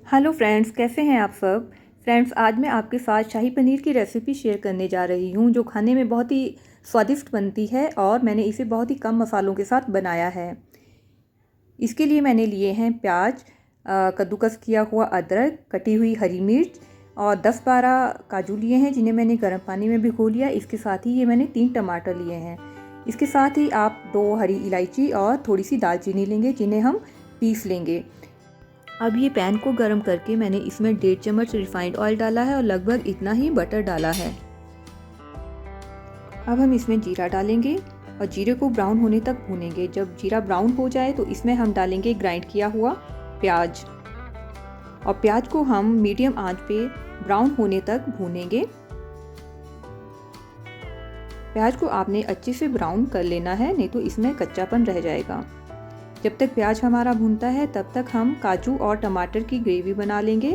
Hello friends, कैसे हैं आप सब। फ्रेंड्स, आज मैं आपके साथ शाही पनीर की रेसिपी शेयर करने जा रही हूं, जो खाने में बहुत ही स्वादिष्ट बनती है और मैंने इसे बहुत ही कम मसालों के साथ बनाया है। इसके लिए मैंने लिए हैं प्याज, कद्दूकस किया हुआ अदरक, कटी हुई हरी मिर्च और 10-12 काजू लिए हैं, जिन्हें मैंने गर्म पानी में भिगो लिया। इसके साथ ही ये मैंने 3 टमाटर लिए हैं। इसके साथ ही आप 2 हरी इलायची और थोड़ी सी दालचीनी लेंगे, जिन्हें हम पीस लेंगे। अब ये पैन को गर्म करके मैंने इसमें 1.5 चम्मच रिफाइंड ऑयल डाला है और लगभग इतना ही बटर डाला है। अब हम इसमें जीरा डालेंगे और जीरे को ब्राउन होने तक भूनेंगे। जब जीरा ब्राउन हो जाए तो इसमें हम डालेंगे ग्राइंड किया हुआ प्याज, और प्याज को हम मीडियम आंच पे ब्राउन होने तक भूनेंगे। प्याज को आपने अच्छे से ब्राउन कर लेना है, नहीं तो इसमें कच्चापन रह जाएगा। जब तक प्याज हमारा भूनता है तब तक हम काजू और टमाटर की ग्रेवी बना लेंगे।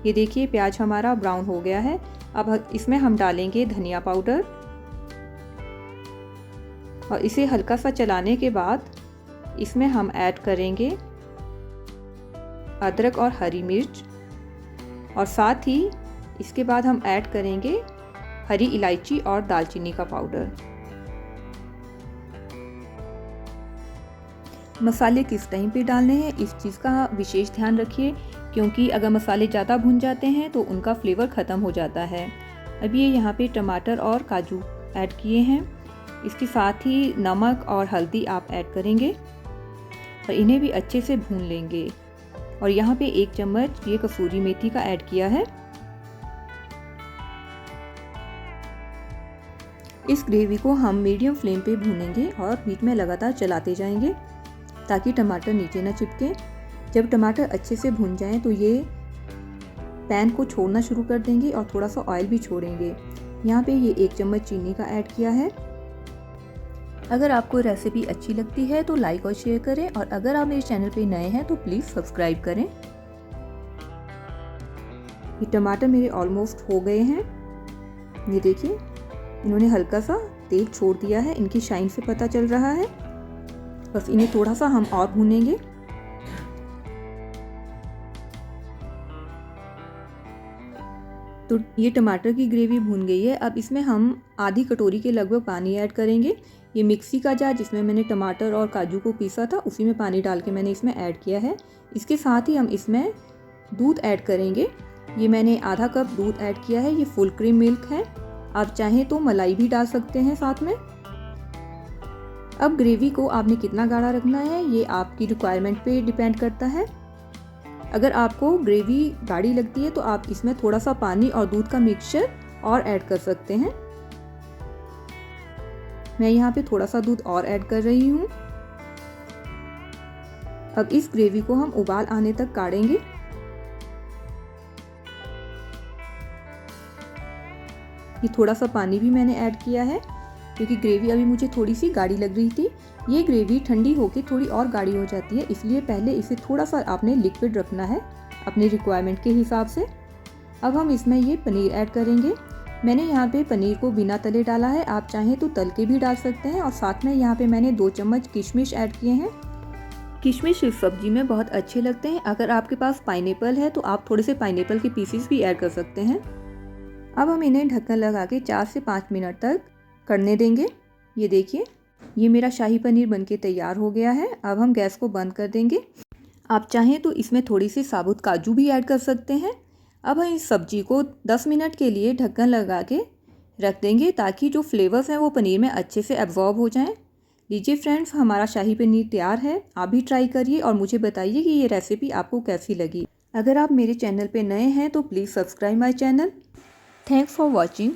ये देखिए, प्याज हमारा ब्राउन हो गया है। अब इसमें हम डालेंगे धनिया पाउडर और इसे हल्का सा चलाने के बाद इसमें हम ऐड करेंगे अदरक और हरी मिर्च, और साथ ही इसके बाद हम ऐड करेंगे हरी इलायची और दालचीनी का पाउडर। मसाले किस टाइम पे डालने हैं, इस चीज़ का विशेष ध्यान रखिए, क्योंकि अगर मसाले ज़्यादा भुन जाते हैं तो उनका फ्लेवर ख़त्म हो जाता है। अब ये यहाँ पे टमाटर और काजू ऐड किए हैं। इसके साथ ही नमक और हल्दी आप ऐड करेंगे और इन्हें भी अच्छे से भून लेंगे। और यहाँ पे 1 चम्मच ये कसूरी मेथी का ऐड किया है। इस ग्रेवी को हम मीडियम फ्लेम पे भूनेंगे और बीच में लगातार चलाते जाएंगे ताकि टमाटर नीचे न चिपके। जब टमाटर अच्छे से भुन जाएं तो ये पैन को छोड़ना शुरू कर देंगे और थोड़ा सा ऑयल भी छोड़ेंगे। यहाँ पे ये 1 चम्मच चीनी का ऐड किया है। अगर आपको रेसिपी अच्छी लगती है तो लाइक और शेयर करें, और अगर आप मेरे चैनल पे नए हैं तो प्लीज़ सब्सक्राइब करें। ये टमाटर मेरे ऑलमोस्ट हो गए हैं। ये देखिए, इन्होंने हल्का सा तेल छोड़ दिया है, इनकी शाइन से पता चल रहा है। बस इन्हें थोड़ा सा हम और भूनेंगे। तो ये टमाटर की ग्रेवी भून गई है। अब इसमें हम आधी कटोरी के लगभग पानी ऐड करेंगे। ये मिक्सी का जार जिसमें मैंने टमाटर और काजू को पीसा था, उसी में पानी डाल के मैंने इसमें ऐड किया है। इसके साथ ही हम इसमें दूध ऐड करेंगे। ये मैंने आधा कप दूध ऐड किया है। ये फुल क्रीम मिल्क है, आप चाहें तो मलाई भी डाल सकते हैं साथ में। अब ग्रेवी को आपने कितना गाढ़ा रखना है ये आपकी रिक्वायरमेंट पे डिपेंड करता है। अगर आपको ग्रेवी गाढ़ी लगती है तो आप इसमें थोड़ा सा पानी और दूध का मिक्सचर और ऐड कर सकते हैं। मैं यहाँ पे थोड़ा सा दूध और ऐड कर रही हूँ। अब इस ग्रेवी को हम उबाल आने तक काढ़ेंगे। ये थोड़ा सा पानी भी मैंने ऐड किया है क्योंकि ग्रेवी अभी मुझे थोड़ी सी गाढ़ी लग रही थी। ये ग्रेवी ठंडी होकर थोड़ी और गाढ़ी हो जाती है, इसलिए पहले इसे थोड़ा सा आपने लिक्विड रखना है अपनी रिक्वायरमेंट के हिसाब से। अब हम इसमें ये पनीर ऐड करेंगे। मैंने यहाँ पे पनीर को बिना तले डाला है, आप चाहें तो तल के भी डाल सकते हैं। और साथ में यहाँ पे मैंने 2 चम्मच किशमिश ऐड किए हैं। किशमिश इस सब्जी में बहुत अच्छे लगते हैं। अगर आपके पास पाइनएप्पल है तो आप थोड़े से पाइनएप्पल के पीसेस भी ऐड कर सकते हैं। अब हम इन्हें ढक्कन लगा के 4 से 5 मिनट तक करने देंगे। ये देखिए, ये मेरा शाही पनीर बनके तैयार हो गया है। अब हम गैस को बंद कर देंगे। आप चाहें तो इसमें थोड़ी सी साबुत काजू भी ऐड कर सकते हैं। अब हम इस सब्जी को 10 मिनट के लिए ढक्कन लगा के रख देंगे ताकि जो फ्लेवर्स हैं वो पनीर में अच्छे से एब्जॉर्ब हो जाएं। लीजिए फ्रेंड्स, हमारा शाही पनीर तैयार है। आप भी ट्राई करिए और मुझे बताइए कि ये रेसिपी आपको कैसी लगी। अगर आप मेरे चैनल पर नए हैं तो please subscribe my channel. Thanks for watching.